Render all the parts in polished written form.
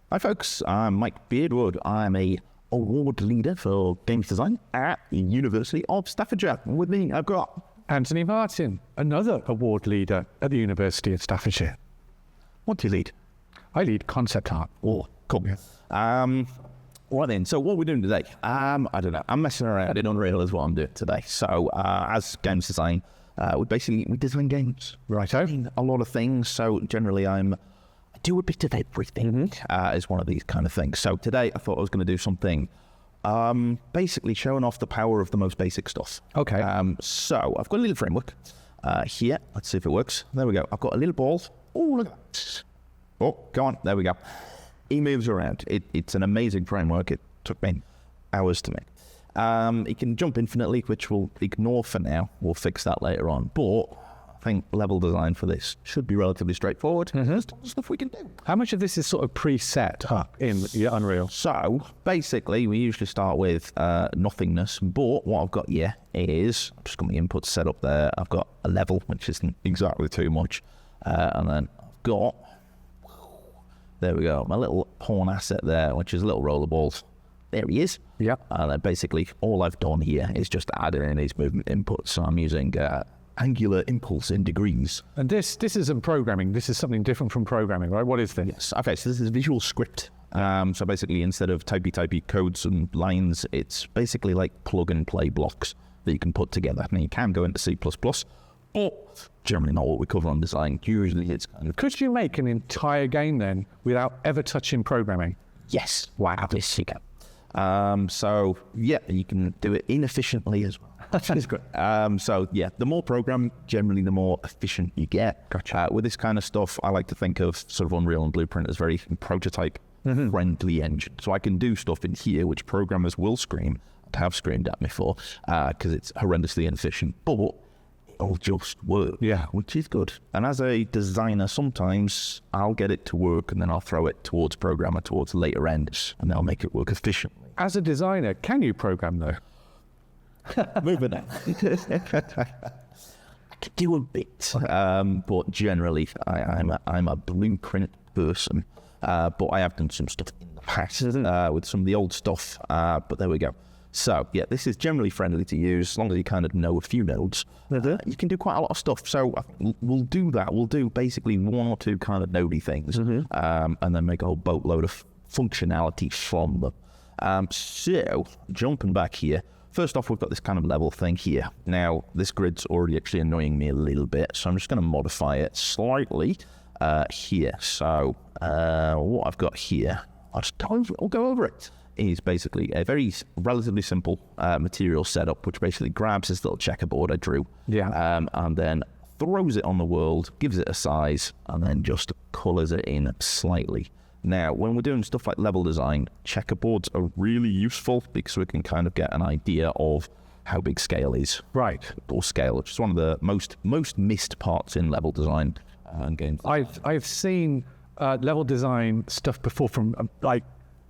Hi folks, I'm Mike Beardwood. I'm a award leader for games design at the University of Staffordshire. With me, I've got Anthony Martin, another award leader at the University of Staffordshire. What do you lead? I lead concept art. Oh, cool. Right then, so what we're doing today, I don't know, I'm messing around in Unreal is what I'm doing today. So as games design, we design games. Righto. A lot of things, so generally I do a bit of everything, is one of these kind of things. So today I thought I was going to do something basically showing off the power of the most basic stuff. Okay. So I've got a little framework here. Let's see if it works. There we go. I've got a little ball. Oh, look at that. Oh, go on. There we go. He moves around. It's an amazing framework. It took me hours to make. It can jump infinitely, which we'll ignore for now. We'll fix that later on. But I think level design for this should be relatively straightforward. There's stuff we can do. How much of this is sort of preset in your Unreal? So basically, we usually start with nothingness. But what I've got here is, I've just got my inputs set up there. I've got a level, which isn't exactly too much. And then I've got, there we go, my little pawn asset there, which is little rollerballs. There he is. Yeah. And then basically all I've done here is just add in these movement inputs. So I'm using angular impulse in degrees. And this isn't programming. This is something different from programming, right? What is this? Yes. Okay, so this is visual script. So basically instead of typey codes and lines, it's basically like plug and play blocks that you can put together. Now you can go into C++, but generally not what we cover on design. Usually it's kind of... Could you make an entire game then without ever touching programming? Yes. Wow. Yes, you can. So yeah, you can do it inefficiently as well. That's good. So yeah, the more program, generally the more efficient you get. Gotcha. With this kind of stuff, I like to think of sort of Unreal and Blueprint as very prototype friendly engine. So I can do stuff in here which programmers will scream and have screamed at me for because it's horrendously inefficient, but it'll just work. Yeah. Which is good. And as a designer, sometimes I'll get it to work and then I'll throw it towards programmer towards later ends and they'll make it work efficiently. As a designer, can you program though? Moving on. I could do a bit, but generally I'm a blueprint person. But I have done some stuff in the past with some of the old stuff. But there we go. So yeah, this is generally friendly to use as long as you kind of know a few nodes. You can do quite a lot of stuff. So we'll do that. We'll do basically one or two kind of nodey things, and then make a whole boatload of functionality from them. So jumping back here. First off, we've got this kind of level thing here. Now, this grid's already actually annoying me a little bit, so I'm just going to modify it slightly here. So what I've got here, I'll go over it, is basically a very relatively simple material setup, which basically grabs this little checkerboard I drew, and then throws it on the world, gives it a size, and then just colors it in slightly. Now, when we're doing stuff like level design, checkerboards are really useful because we can kind of get an idea of how big scale is. Right. Or scale, which is one of the most missed parts in level design and games. I've seen level design stuff before from like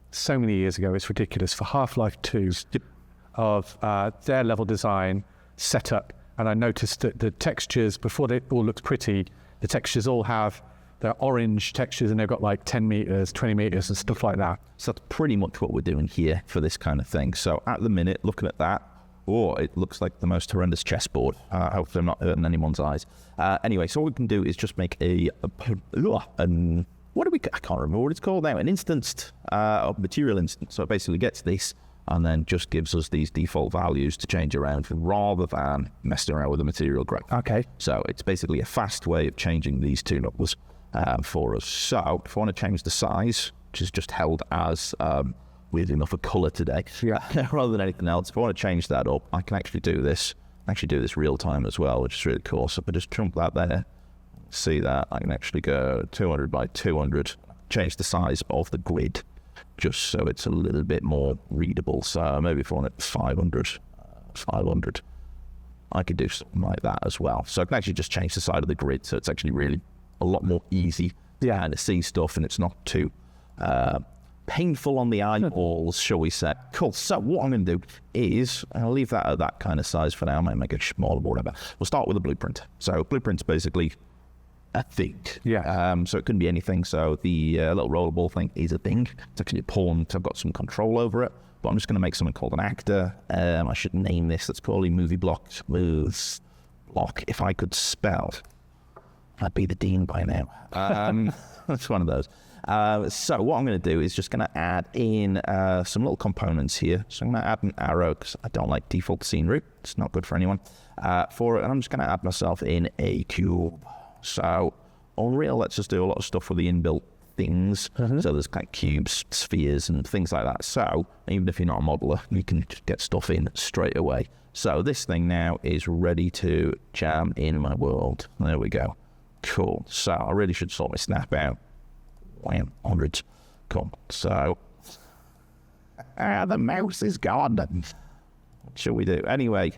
so many years ago. It's ridiculous. For Half-Life 2 of their level design setup, and I noticed that the textures, before they all looked pretty, the textures all have they're orange textures and they've got like 10 meters, 20 meters and stuff like that. So that's pretty much what we're doing here for this kind of thing. So at the minute, looking at that, it looks like the most horrendous chessboard. Hopefully I'm not hurting anyone's eyes. Anyway, so what we can do is just make I can't remember what it's called now, an instanced material instance. So it basically gets this and then just gives us these default values to change around rather than messing around with the material graph. Okay. So it's basically a fast way of changing these two numbers for us. So if I want to change the size, which is just held as weirdly enough a color today, rather than anything else, if I want to change that up, I can actually do this. Real time as well, which is really cool. So if I just jump that there, see that, I can actually go 200 by 200, change the size of the grid just so it's a little bit more readable. So maybe if I want it 500, I could do something like that as well. So I can actually just change the side of the grid, so it's actually really a lot more easy to see stuff, and it's not too painful on the eyeballs, shall we say. Cool. So what I'm going to do is, I'll leave that at that kind of size for now. I might make it smaller or whatever. We'll start with a blueprint. So blueprint's basically a thing. Yeah. So it couldn't be anything. So the little rollerball thing is a thing. It's actually a pawn, so I've got some control over it. But I'm just going to make something called an actor. I should name this. Let's call it movie block. Moves block. If I could spell, I'd be the dean by now. It's one of those. So what I'm going to do is just going to add in some little components here. So I'm going to add an arrow because I don't like default scene root. It's not good for anyone. For it, and I'm just going to add myself in a cube. So Unreal lets us do a lot of stuff with the inbuilt things. So there's like cubes, spheres, and things like that. So even if you're not a modeler, you can just get stuff in straight away. So this thing now is ready to jam in my world. There we go. Cool. So I really should sort my snap out. Wham, hundreds. Cool. So the mouse is gone. What shall we do? Anyway,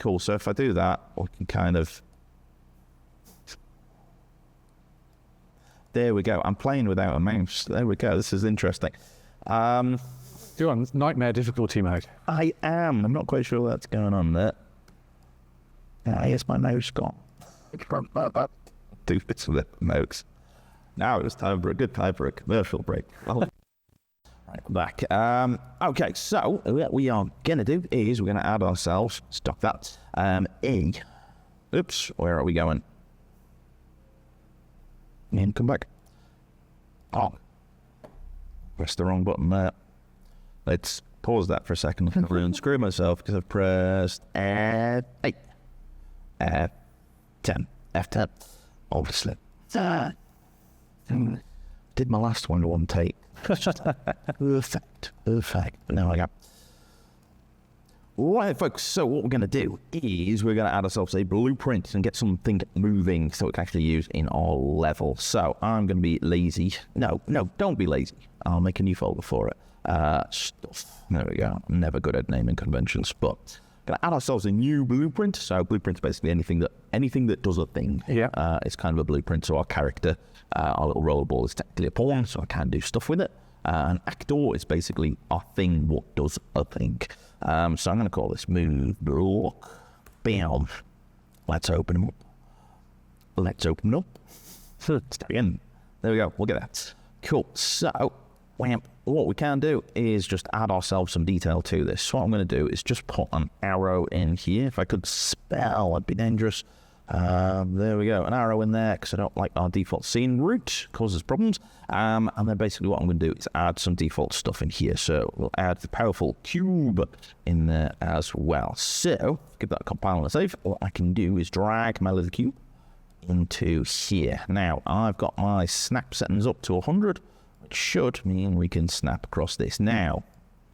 cool. So if I do that, we can kind of... There we go. I'm playing without a mouse. There we go. This is interesting. You're on nightmare difficulty mode. I am. I'm not quite sure what's going on there. Here's my mouse gone. Do bits with it, mouse. Now it's time for a commercial break. Right, I'm back. Okay, so what we are going to do is we're going to add ourselves, stop that, oops, where are we going? And come back. Oh, pressed the wrong button there. Let's pause that for a second. I'm going to unscrew myself because I've pressed F8, F10, F10, obviously. Did my last one in one take. Perfect. Now I got. Right, folks, so what we're going to do is we're going to add ourselves a blueprint and get something moving so we can actually use in our level. So I'm going to be lazy. No, don't be lazy. I'll make a new folder for it. Stuff. There we go. I'm never good at naming conventions, but going to add ourselves a new blueprint. So blueprint is basically anything that does a thing. Yeah. It's kind of a blueprint. So our character, our little rollerball is technically a pawn, so I can do stuff with it. An actor is basically a thing what does a thing. So I'm going to call this move block. Bam. Let's open them up. Step in. There we go. We'll get that. Cool. So what we can do is just add ourselves some detail to this. So what I'm going to do is just put an arrow in here. If I could spell, I'd be dangerous. There we go, an arrow in there because I don't like our default scene route, causes problems. And then basically what I'm going to do is add some default stuff in here. So we'll add the powerful cube in there as well. So give that a compile and a save. What I can do is drag my little cube into here. Now I've got my snap settings up to 100, which should mean we can snap across this. Now,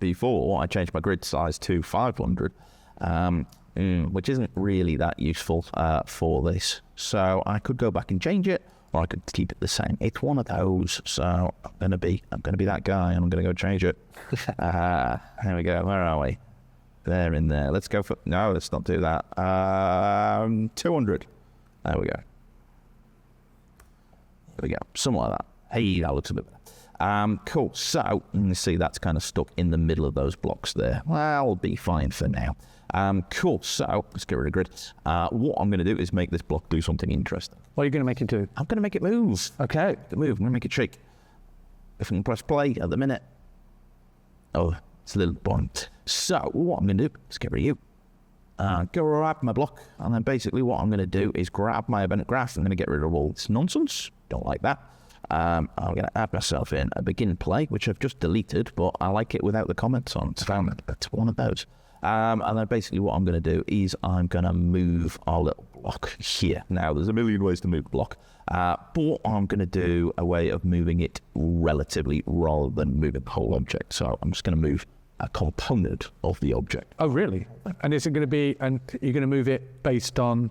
before I changed my grid size to 500, which isn't really that useful for this. So I could go back and change it, or I could keep it the same. It's one of those. So I'm gonna be that guy, and I'm gonna go change it. There we go. Where are we? There in there. Let's go for no. Let's not do that. 200. There we go. There we go. Something like that. Hey, that looks a bit better. Cool. So you can see that's kind of stuck in the middle of those blocks there. Well, I'll be fine for now. Cool. So let's get rid of grid. What I'm going to do is make this block do something interesting. What are you going to make it do? I'm going to make it move. Okay. I'm going to make it shake. If I can press play at the minute. Oh, it's a little blunt. So what I'm going to do is get rid of you. Go grab my block, and then basically what I'm going to do is grab my event graph. I'm going to get rid of all this nonsense. Don't like that. I'm going to add myself in a begin play, which I've just deleted, but I like it without the comments on. So that's one of those. And then basically what I'm going to do is I'm going to move our little block here. Now, there's a million ways to move the block, but I'm going to do a way of moving it relatively rather than moving the whole object. So I'm just going to move a component of the object. Oh, really? And is it going to be, and you're going to move it based on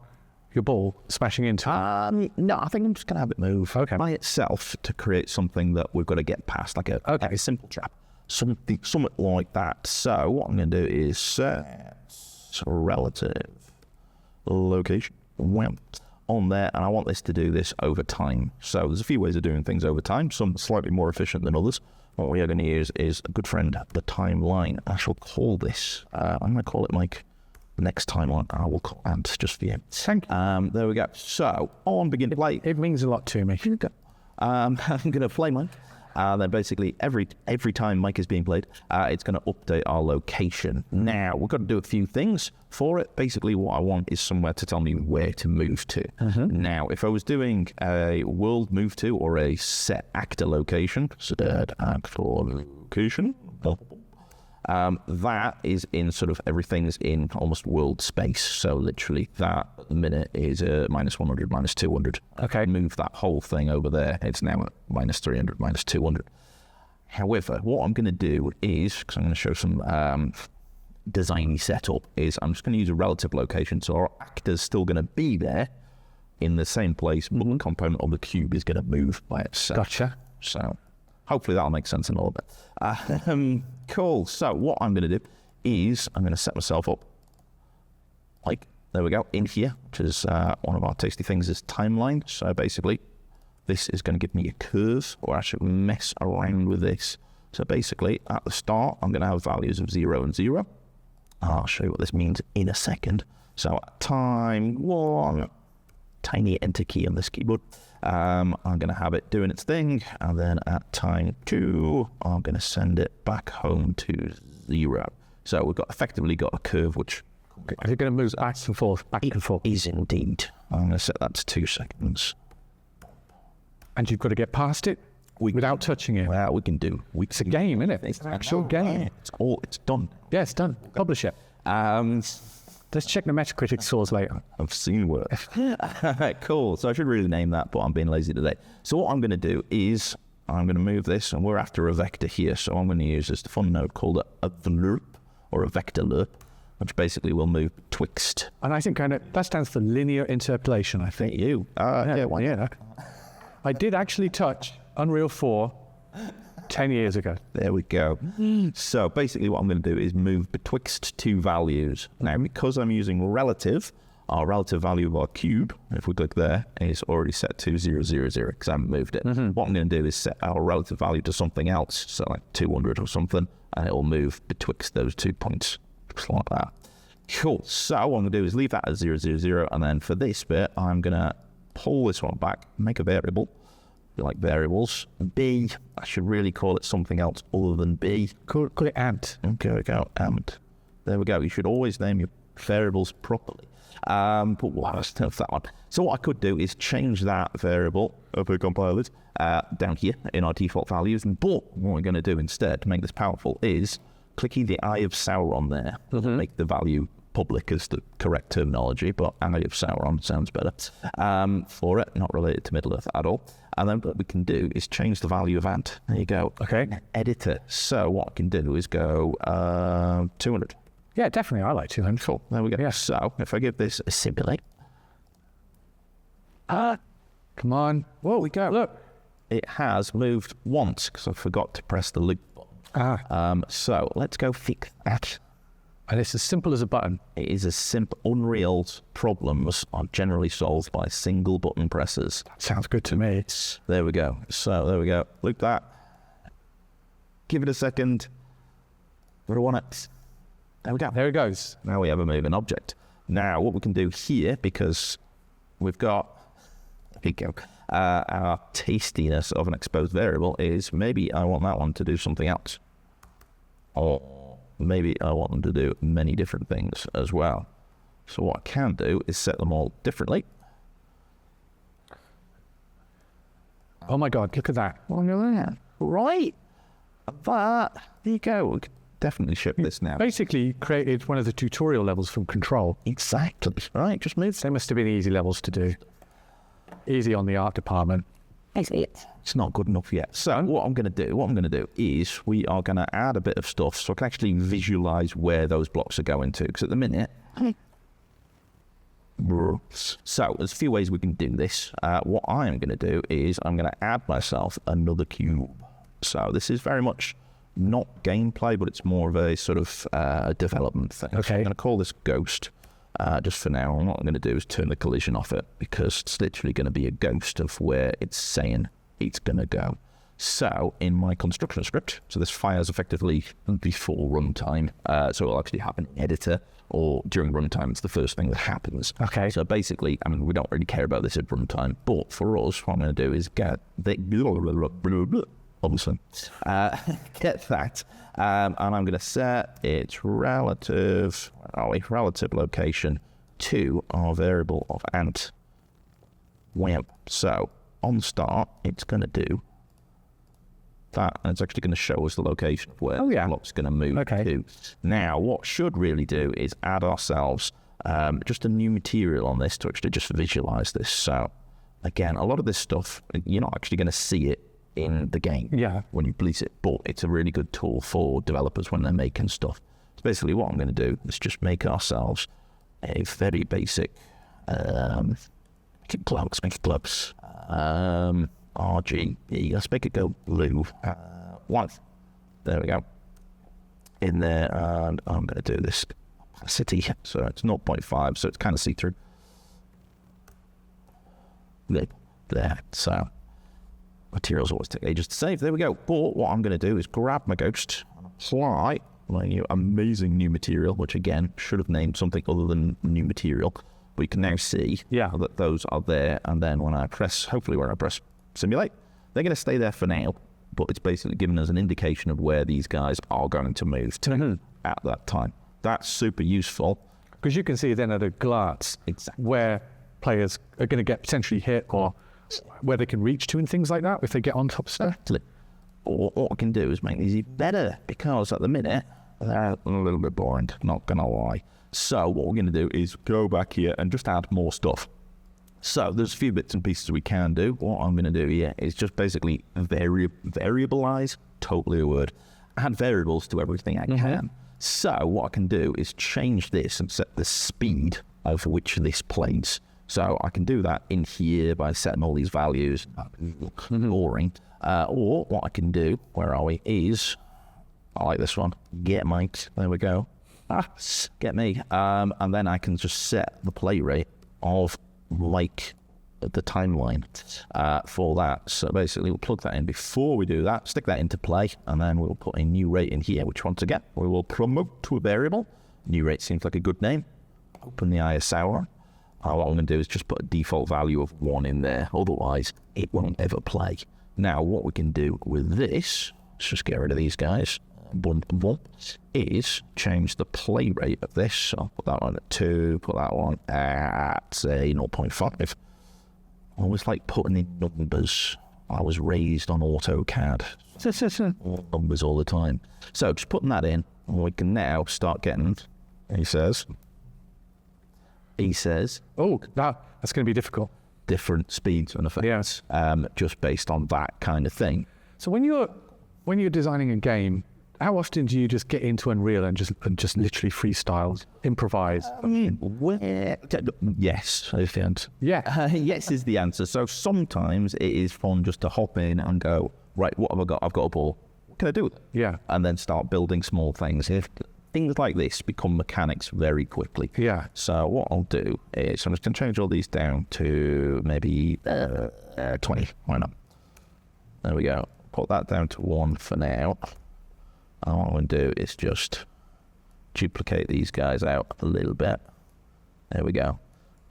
your ball smashing into it? No, I think I'm just going to have it move by itself to create something that we've got to get past, like a simple trap. Something like that. So what I'm going to do is set relative location on there, and I want this to do this over time. So there's a few ways of doing things over time, some slightly more efficient than others. What we are going to use is a good friend, the timeline. I shall call this, I'm going to call it like next time on, I will call Ant just for you. Thank you. There we go. So, on begin to play. It means a lot to me. I'm going to play mine. Then basically every time Mike is being played, it's going to update our location. Now, we've got to do a few things for it. Basically, what I want is somewhere to tell me where to move to. Now, if I was doing a world move to or a set actor location, that is in sort of everything's in almost world space. So literally that at the minute is minus 100, minus 200. Okay. Move that whole thing over there. It's now at minus 300, minus 200. However, what I'm going to do is, because I'm going to show some designy setup, is I'm just going to use a relative location. So our actor's still going to be there in the same place, but the component of the cube is going to move by itself. Gotcha. So hopefully that'll make sense in a little bit. Cool. So what I'm going to do is I'm going to set myself up like, there we go, in here, which is one of our tasty things is timeline. So basically, this is going to give me a curve, or I should mess around with this. So basically, at the start, I'm going to have values of 0 and 0. I'll show you what this means in a second. So at time 1, tiny enter key on this keyboard. I'm going to have it doing its thing, and then at time 2, I'm going to send it back home to 0. So we've effectively got a curve which... Is it going to move back and forth, back and forth? It is indeed. I'm going to set that to 2 seconds. And you've got to get past it without touching it. Well, we can do... It's a game, isn't it? It's an actual game. It's done. Yeah, it's done. Publish it. Let's check the Metacritic scores later. I've seen worse. Cool. So I should really name that, but I'm being lazy today. So what I'm going to do is I'm going to move this, and we're after a vector here. So I'm going to use this fun node called a vlerp, or a vector lerp, which basically will move betwixt. And I think that stands for linear interpolation, I think. Yeah. I did actually touch Unreal 4 10 years ago. There we go. So basically what I'm going to do is move betwixt 2 values. Now, because I'm using relative, our relative value of our cube, if we click there, is already set to 0, 0, 0, because I haven't moved it. What I'm going to do is set our relative value to something else, so like 200 or something, and it will move betwixt those 2 points, just like that. Cool. So what I'm going to do is leave that at 0, 0, 0, and then for this bit, I'm going to pull this one back, make a variable, like variables. B, I should really call it something else other than B. Call it Ant. Okay, go, Ant. There we go. You should always name your variables properly. But let's have that one. So what I could do is change that variable, if we compile it, down here in our default values. But what we're going to do instead, to make this powerful, is clicking the Eye of Sauron there. Make the value public is the correct terminology, but Eye of Sauron sounds better for it, not related to Middle-earth at all. And then what we can do is change the value of Ant. There you go. Okay. Edit it. So what I can do is go 200. Yeah, definitely. I like 200. Cool. There we go. Yeah. So if I give this a simulate. Come on. Whoa, we go. Look. It has moved once because I forgot to press the loop button. So let's go fix that. And it's as simple as a button. It is as simple. Unreal's problems are generally solved by single button presses. That sounds good to me. There we go. So there we go. Look that. Give it a second. Where do I want it? There we go. There it goes. Now we have a moving object. Now what we can do here, because we've got, there we go, our tastiness of an exposed variable is maybe I want that one to do something else. Or maybe I want them to do many different things as well. So what I can do is set them all differently. Oh my God, look at that. Look at that. Right. There you go. We can definitely ship this now. Basically created one of the tutorial levels from Control. Exactly. Right, just move. They must have been easy levels to do. Easy on the art department. It's not good enough yet. So what I'm going to do is we are going to add a bit of stuff so I can actually visualize where those blocks are going to. Because at the minute, so there's a few ways we can do this. What I am going to do is I'm going to add myself another cube. So this is very much not gameplay, but it's more of a sort of development thing. Okay. So I'm going to call this Ghost. Just for now, and what I'm going to do is turn the collision off it because it's literally going to be a ghost of where it's saying it's going to go. So in my construction script, so this fires effectively before runtime. So it'll actually happen in editor, or during runtime, it's the first thing that happens. Okay. So basically, I mean, we don't really care about this at runtime, but for us, what I'm going to do is get the obviously get that, and I'm going to set its relative location to our variable of ant wimp. So on start, it's going to do that, and it's actually going to show us the location of where the block's going to move to. Now, what should really do is add ourselves just a new material on this to actually just visualize this. So again, a lot of this stuff, you're not actually going to see it in the game when you release it, but it's a really good tool for developers when they're making stuff. So basically what I'm going to do is just make ourselves a very basic make it gloves, RGB, let's make it go blue, 1, there we go, in there, and I'm going to do this opacity, so it's 0.5, so it's kind of see-through, there, so materials always take ages to save, there we go. But what I'm going to do is grab my ghost and apply my new amazing new material, which again should have named something other than new material, but you can now see that those are there, and then when I press simulate, they're going to stay there for now, but it's basically giving us an indication of where these guys are going to move to at that time. That's super useful, because you can see then at a glance where players are going to get potentially hit, or where they can reach to and things like that if they get on top of stuff. Or what I can do is make these even better, because at the minute they're a little bit boring, not gonna lie. So what we're going to do is go back here and just add more stuff. So there's a few bits and pieces we can do. What I'm going to do here is just basically variabilize, totally a word, add variables to everything I can. So what I can do is change this and set the speed over which this plays. So I can do that in here by setting all these values. Boring. Or what I can do, where are we, is, I like this one, get might, there we go. Get me. And then I can just set the play rate of like the timeline for that. So basically we'll plug that in before we do that, stick that into play, and then we'll put a new rate in here, which once again we will promote to a variable. New rate seems like a good name. Open the ISO on. What I'm going to do is just put a default value of 1 in there, otherwise it won't ever play. Now what we can do with this, let's just get rid of these guys, is change the play rate of this. So I'll put that one at 2, put that one at, say, 0.5. I always like putting in numbers. I was raised on AutoCAD. Numbers all the time. So just putting that in, and we can now start getting, he says, oh, that's going to be difficult. Different speeds and effects, just based on that kind of thing. So when you're designing a game, how often do you just get into Unreal and just literally freestyle, improvise? Yes, I think. Yeah. Yes is the answer. So sometimes it is fun just to hop in and go, right, what have I got? I've got a ball. What can I do with it? Yeah. And then start building small things. If things like this become mechanics very quickly. Yeah. So what I'll do is I'm just going to change all these down to maybe 20. Why not? There we go. Put that down to 1 for now. And what I'm going to do is just duplicate these guys out a little bit. There we go.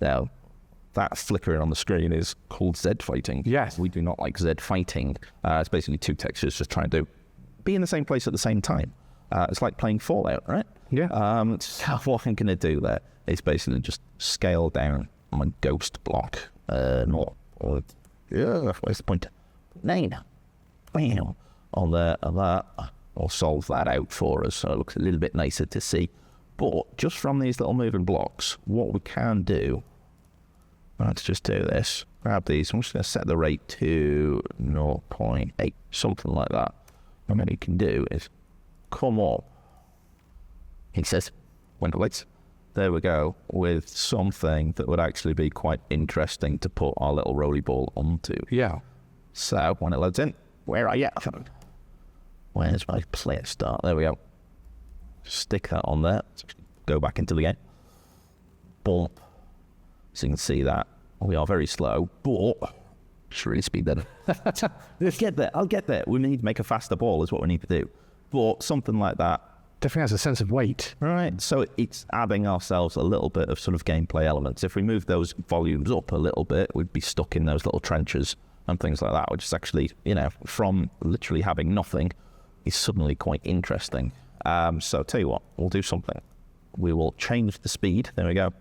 Now, that flickering on the screen is called Z fighting. Yes. We do not like Z fighting. It's basically 2 textures just trying to be in the same place at the same time. It's like playing Fallout, right? Yeah. So what I'm going to do there is basically just scale down my ghost block. Where's the pointer? 9. Bam. On there, and that. Or solve that out for us so it looks a little bit nicer to see. But just from these little moving blocks, what we can do, let's just do this, grab these, I'm just going to set the rate to 0.8, something like that. And then you can do is come up, he says, window lights, there we go, with something that would actually be quite interesting to put our little roly ball onto. Yeah. So when it loads in, where are you? Where's my player start? There we go. Stick that on there. Go back into the game. Boom. So you can see that we are very slow, but Just really speed that up. I'll get there. We need to make a faster ball is what we need to do. But something like that. Definitely has a sense of weight. Right. So it's adding ourselves a little bit of sort of gameplay elements. If we move those volumes up a little bit, we'd be stuck in those little trenches and things like that, which is actually, from literally having nothing, is suddenly quite interesting. So tell you what, we'll do something. We will change the speed, there we go,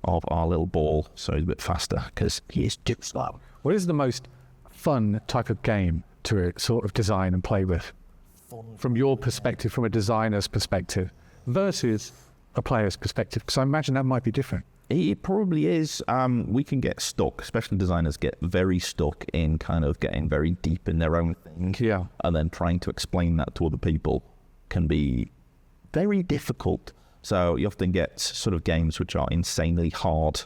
of our little ball so he's a bit faster because he is too slow. What is the most fun type of game to sort of design and play with? From your perspective, from a designer's perspective, versus a player's perspective? Because I imagine that might be different. It probably is. We can get stuck, especially designers get very stuck in kind of getting very deep in their own thing. Yeah. And then trying to explain that to other people can be very difficult. So you often get sort of games which are insanely hard,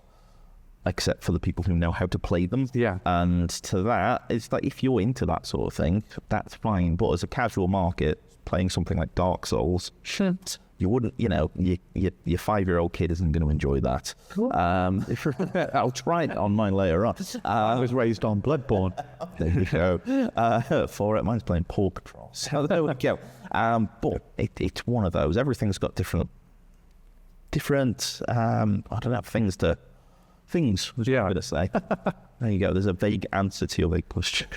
except for the people who know how to play them. Yeah. And to that, it's like if you're into that sort of thing, that's fine. But as a casual market, playing something like Dark Souls, you wouldn't, your 5-year-old kid isn't going to enjoy that. I'll try it on mine later on. I was raised on Bloodborne. There you go. For it, mine's playing Paw Patrol. So there we go. But it's one of those. Everything's got different. I don't know, things, was yeah. I'm going to say. There you go. There's a vague answer to your vague question.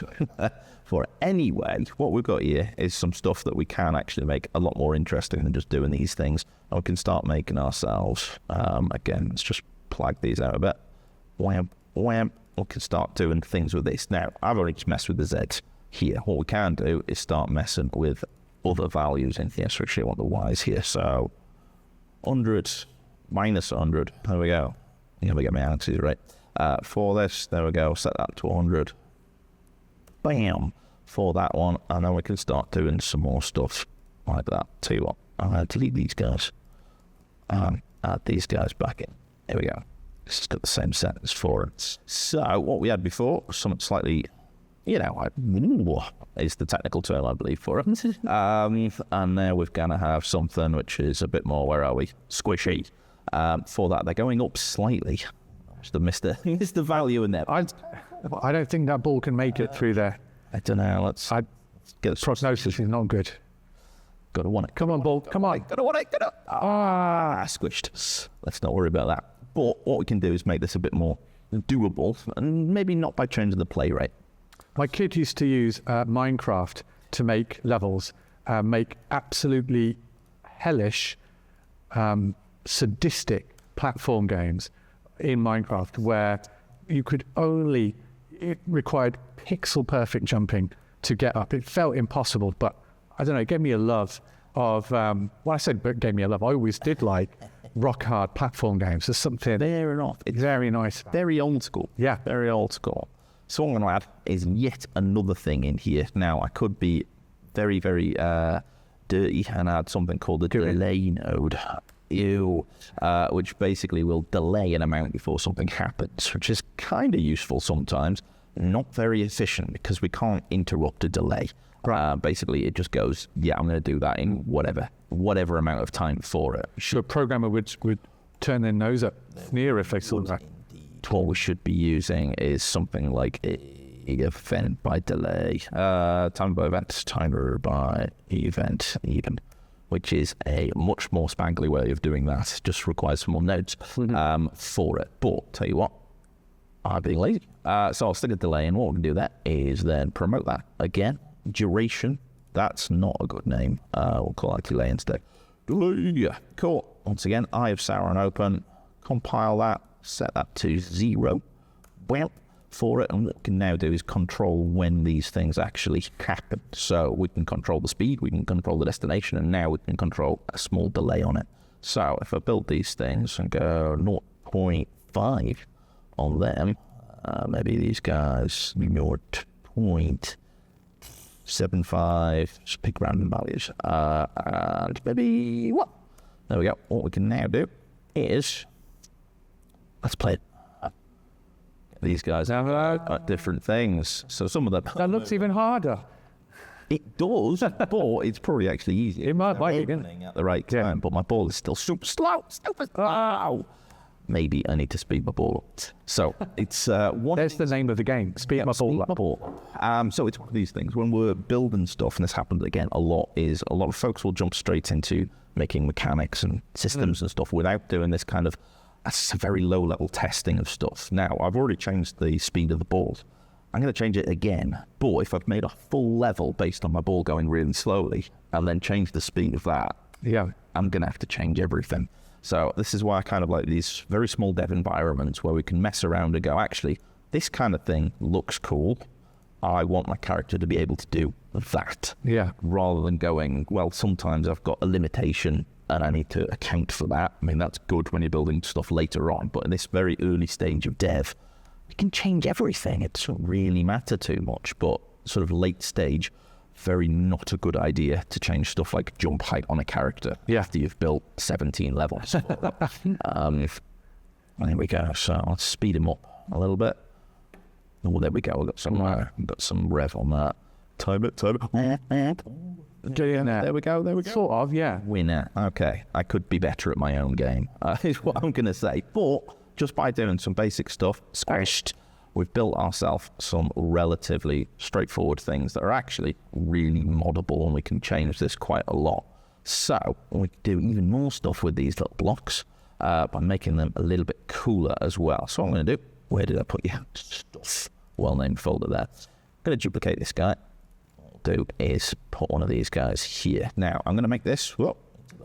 For it. Anyway, what we've got here is some stuff that we can actually make a lot more interesting than just doing these things. And we can start making ourselves, again, let's just plug these out a bit. Wham, wham. We can start doing things with this. Now, I've already just messed with the Z here. What we can do is start messing with other values in here. So actually I want the Y's here. So 100 minus 100. There we go. Let me get my answers right. For this, there we go. Set that to 100. Bam. For that one. And then we can start doing some more stuff like that. Tell you what, I'm going to delete these guys. And add these guys back in. Here we go. This has got the same sentence for it. So what we had before was something slightly, is the technical term, I believe, for it. And now we're going to have something which is a bit more, where are we? Squishy. For that, they're going up slightly. Just missed the value in there. I don't think that ball can make it through there. I don't know. Let's get prognosis is not good. Gotta want it. Come on, ball. Come on. Gotta want it. Squished. Let's not worry about that. But what we can do is make this a bit more doable, and maybe not by changing the play rate. My kid used to use Minecraft to make levels, make absolutely hellish, sadistic platform games in Minecraft where it required pixel perfect jumping to get up. It felt impossible, but I don't know, it gave me a love of, I gave me a love, I always did like rock hard platform games. There's something fair enough. It's very nice. Very old school. Yeah. Very old school. So what I'm going to add is yet another thing in here. Now, I could be very, very dirty and add something called the delay node. Which basically will delay an amount before something happens, which is kind of useful sometimes. Not very efficient because we can't interrupt a delay. Right. Basically, it just goes, I'm going to do that in whatever amount of time for it. So a programmer would turn their nose up, sneer if they saw that. What we should be using is something like event by delay, timer by event, timer by event even, which is a much more spangly way of doing that. It just requires some more nodes for it. But tell you what, I'm being lazy. So I'll stick a delay in. What we can do that is then promote that again. Duration, that's not a good name. We'll call it delay instead. Delay, cool. Once again, I have Sauron open. Compile that, set that to 0. Well, for it, and what we can now do is control when these things actually happen. So we can control the speed, we can control the destination, and now we can control a small delay on it. So if I build these things and go 0.5 on them, maybe these guys 0.75, just pick random values, and maybe what? There we go. What we can now do is, let's play it. These guys have different things. So some of them... That looks even harder. It does, but it's probably actually easier. It might be at the right time, but my ball is still super slow. Stupid. Oh. maybe I need to speed my ball up. So it's one. There's the name of the game. Speed my ball up. So it's one of these things. When we're building stuff, and this happens again a lot, is a lot of folks will jump straight into making mechanics and systems and stuff without doing this kind of very low-level testing of stuff. Now, I've already changed the speed of the balls. I'm going to change it again, but if I've made a full level based on my ball going really slowly and then change the speed of that, I'm going to have to change everything. So this is why I kind of like these very small dev environments where we can mess around and go, actually, this kind of thing looks cool. I want my character to be able to do that. Rather than going, well, sometimes I've got a limitation and I need to account for that. I mean, that's good when you're building stuff later on, but in this very early stage of dev, you can change everything. It doesn't really matter too much, but sort of late stage, very not a good idea to change stuff like jump height on a character after you've built 17 levels. There we go. So let's speed him up a little bit. Oh, there we go. We've got some rev on that. Time it. There we go. Sort of, yeah. Winner. Okay. I could be better at my own game, is what I'm going to say. But just by doing some basic stuff, squished, we've built ourselves some relatively straightforward things that are actually really moddable, and we can change this quite a lot. So we can do even more stuff with these little blocks by making them a little bit cooler as well. So what I'm going to do, where did I put your stuff? Well-named folder there. I'm going to duplicate this guy. What I'll do is put one of these guys here. Now, I'm going to make this...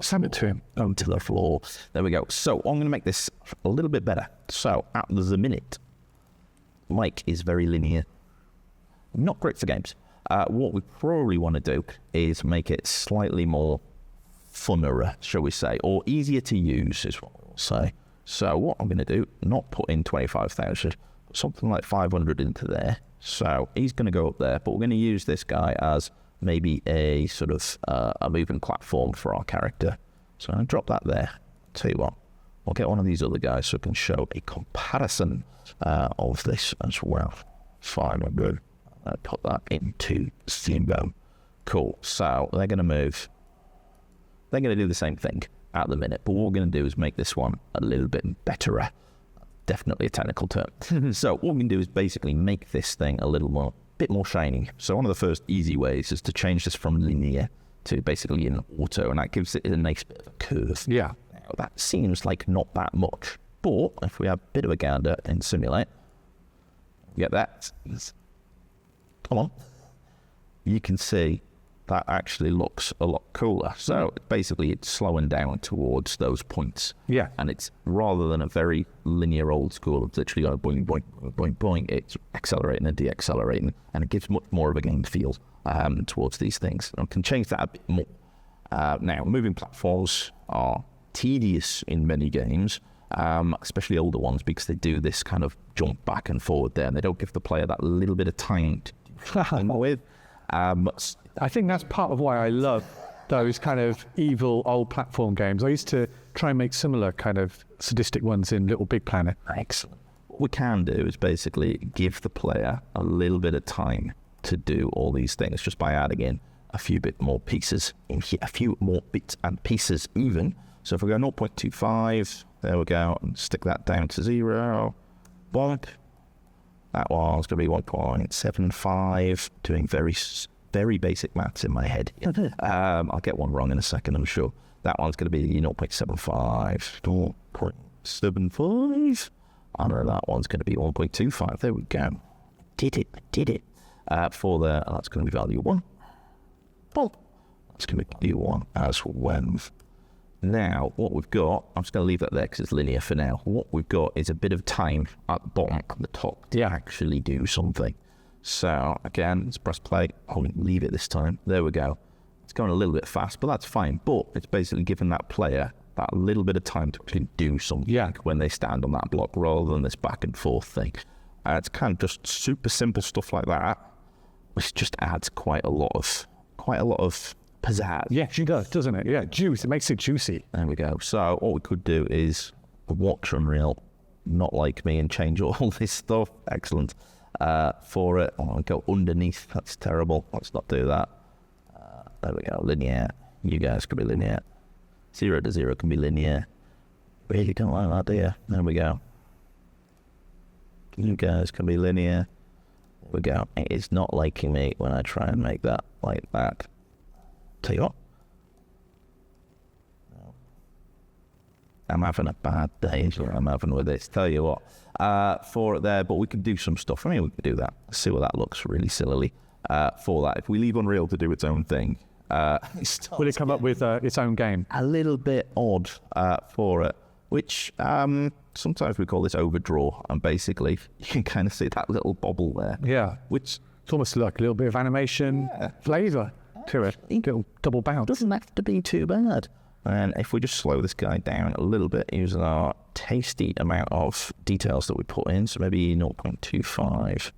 Send it to him. Onto the floor. There we go. So I'm going to make this a little bit better. So at the minute, Mike is very linear. Not great for games. What we probably want to do is make it slightly more funner, shall we say, or easier to use is what we'll say. So what I'm going to do, not put in 25,000, but something like 500 into there. So he's going to go up there, but we're going to use this guy as maybe a sort of a moving platform for our character. So I'll drop that there. Tell you what, I'll get one of these other guys so I can show a comparison of this as well. 500. I'll put that into Zimbo. Cool. So they're going to move. They're going to do the same thing at the minute, but what we're going to do is make this one a little bit better. Definitely a technical term. So what we can do is basically make this thing a little bit more shiny. So one of the first easy ways is to change this from linear to basically an auto, and that gives it a nice bit of a curve. Yeah. Now, that seems like not that much, but if we have a bit of a gander and simulate, you get that. Come on. You can see that actually looks a lot cooler. So basically it's slowing down towards those points. Yeah. And it's rather than a very linear old school of literally going boing, boing, boing, boing, it's accelerating and deaccelerating, and it gives much more of a game feel towards these things. And I can change that a bit more. Now, moving platforms are tedious in many games, especially older ones, because they do this kind of jump back and forward there, and they don't give the player that little bit of time to do with. I think that's part of why I love those kind of evil old platform games. I used to try and make similar kind of sadistic ones in Little Big Planet. Excellent. What we can do is basically give the player a little bit of time to do all these things just by adding in a few bit more pieces in here, a few more bits and pieces even. So if we go 0.25, there we go, and stick that down to 0. Bonk. That one's going to be 1.75, doing very basic maths in my head. I'll get one wrong in a second, I'm sure. That one's going to be 0.75, 0.75. I know that one's going to be 1.25. There we go. Did it. For the, that's going to be value 1. Boom. That's going to be value 1 as well. Now, what we've got, I'm just going to leave that there because it's linear for now. What we've got is a bit of time at the bottom, at the top, to actually do something. So, again, let's press play. I'll leave it this time. There we go. It's going a little bit fast, but that's fine. But it's basically giving that player that little bit of time to actually do something when they stand on that block, rather than this back and forth thing. It's kind of just super simple stuff like that, which just adds quite a lot of pizzazz. Yeah, it does, doesn't it? Yeah, juice. It makes it juicy. There we go. So what we could do is watch Unreal, not like me, and change all this stuff. Excellent. For it, I'll go underneath. That's terrible. Let's not do that. There we go. Linear. You guys can be linear. 0 to 0 can be linear. really don't like that, do you? There we go. You guys can be linear. There we go. It is not liking me when I try and make that like that. Tell you what. I'm having a bad day, is what I'm having with this. Tell you what. For it there, but we could do some stuff. I mean, we could do that. See what that looks really sillily. For that, if we leave Unreal to do its own thing, will it come up with its own game? A little bit odd for it, which sometimes we call this overdraw, and basically you can kind of see that little bobble there. Yeah, which it's almost like a little bit of animation flavour to it. A little double bounce. Doesn't have to be too bad. And if we just slow this guy down a little bit using our tasty amount of details that we put in, so maybe 0.25,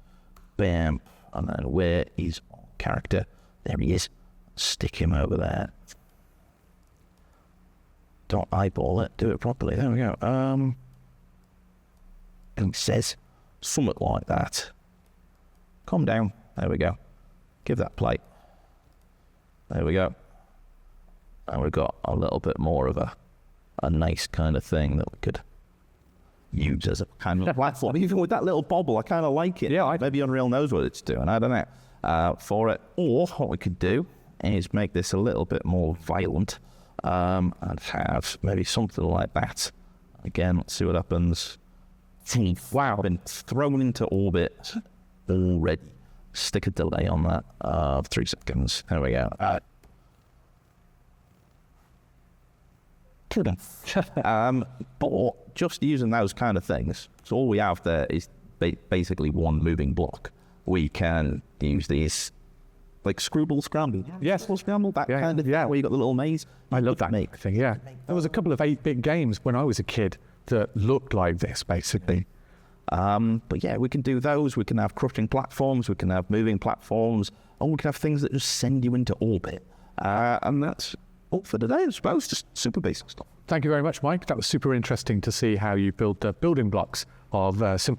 bam, and then where is our character? There he is. Stick him over there. Don't eyeball it, do it properly. There we go. And it says something like that. Calm down. There we go. Give that play. There we go. And we've got a little bit more of a nice kind of thing that we could use as a kind of platform. Even with that little bobble, I kind of like it. Yeah, maybe Unreal knows what it's doing. I don't know. For it. Or what we could do is make this a little bit more violent and have maybe something like that. Again, let's see what happens. Wow, I've been thrown into orbit already. Stick a delay on that of 3 seconds. There we go. But just using those kind of things, so all we have there is basically one moving block. We can use these like Scrabble, yes, Scramble, that kind of thing, where you got the little maze. I love that thing. Yeah, there was a couple of 8-bit games when I was a kid that looked like this, basically. But yeah, we can do those. We can have crushing platforms. We can have moving platforms, or we can have things that just send you into orbit. And that's all for today, I suppose. Just super basic stuff. Thank you very much, Mike. That was super interesting to see how you build the building blocks of simple